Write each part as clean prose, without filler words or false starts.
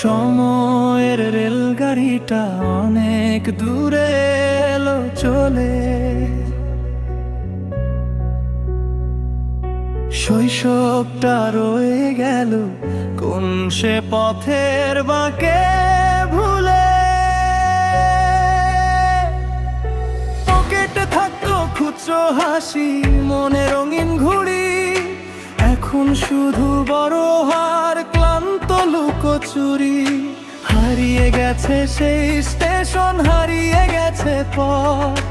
সময়ের রেলগাড়িটা অনেক দূরে এলো চলে, শৈশবটা রয়ে গেল কোন সে পথের বাঁকে ভুলে। পকেটে থাকতো খুচরো হাসি, মনে রঙিন ঘুড়ি, এখন শুধু বড় হার ক্লান্ত লুকোচুরি। হারিয়ে গেছে সেই স্টেশন, হারিয়ে গেছে পথ,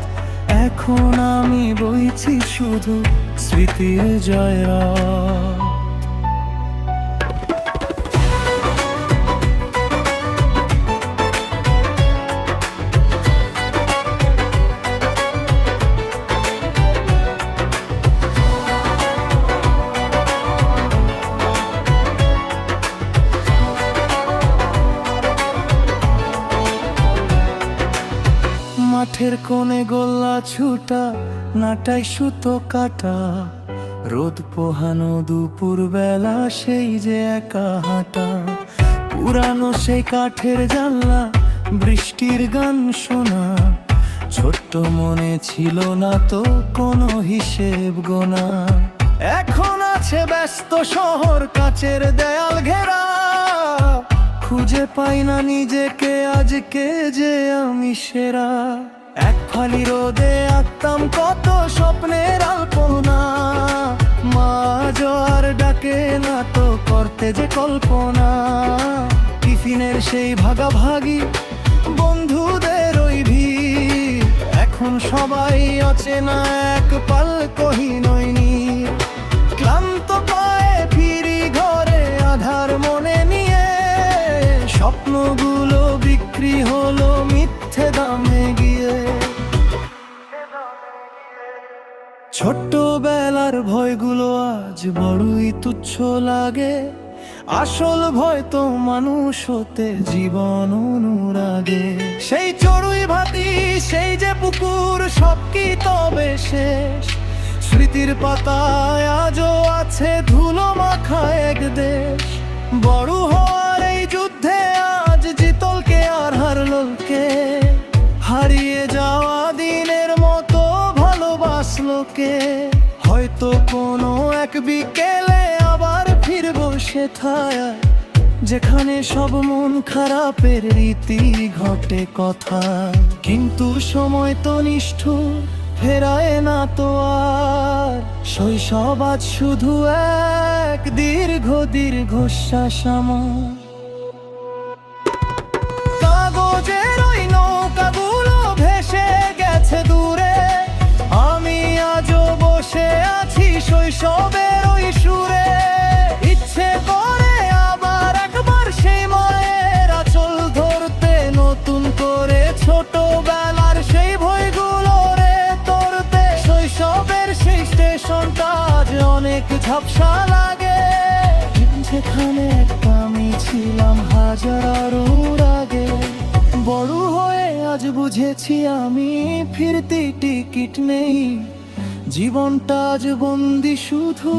এখন আমি বইছি শুধু স্মৃতির জয়রথ। মাঠের কোণে গোল্লা ছুটা, নাটাই সুতো কাটা, রোদ পোহানো দুপুর বেলা সেই যে একা হাঁটা। পুরানো সেই কাঠের জানলা, বৃষ্টির গান শোনা, ছোট্ট মনে ছিল না তো কোনো হিসেব গোনা। এখন আছে ব্যস্ত শহর, কাচের দেয়াল ঘেরা, খুঁজে পাই না নিজেকে আজকে যে আমি সেরা। এক ফালি রোদে আঁকতাম কত স্বপ্নের আলপনা, মা জোয়ার ডাকে না তো করতে যে কল্পনা। টিফিনের সেই ভাগাভাগি, বন্ধুদের ওই ভিড়, এখন সবাই অচেনা এক পালকহীন ওই নীড়। ক্লান্ত পায়ে ফিরি ঘরে আধার মনে নিয়ে, স্বপ্নগুলো বিক্রি হলো মিথ্যে দামে গিয়ে। ছোট্টবেলার ভয়গুলো আজ বড়ই তুচ্ছ লাগে, আসল ভয় তো মানুষ হতে জীবন অনুরাগে। সেই চড়ুই ভাতি, সেই যে পুকুর, সব কি তবে শেষ? স্মৃতির পাতায় আজও আছে ধুলো মাখা এক দেশ। বড় হওয়ার এই যুদ্ধে আজ জিতলকে আর হারলকে, হারিয়ে যাওয়া দিনের মতো ভালোবাসলো কে? হয়তো কোনো এক বিকেলে আবার ফিরবো সেথায়, যেখানে সব মন খারাপের রীতি ঘটে কথা। কিন্তু সময় তো নিষ্ঠুর, ফেরায় না তো আর। শৈশব আজ শুধু এক দীর্ঘ দীর্ঘ শ্বাস আমার। কাগজের ওই নৌকাগুলো ভেসে গেছে দূরে, আমি আজও বসে আছি শৈশবের ওই সুরে। ইচ্ছে করে আবার একবার সেই মায়ের আঁচল ধরতে, নতুন করে ছোটবেলার সেই ভয়গুলো রে তোরতে। শৈশবের সেই স্টেশনটা আজ অনেক ঝাপসা লাগে, যেখানে একটা আমি ছিলাম হাজার আগে। বড় হয়ে আজ বুঝেছি আমি ফিরতি টিকিট নেই, জীবনটা আজ বন্দি শুধু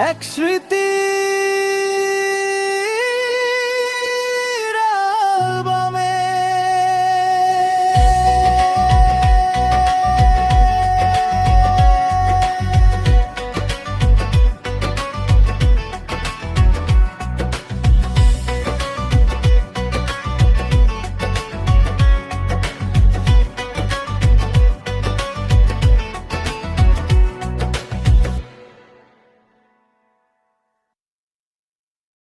এক স্মৃতি।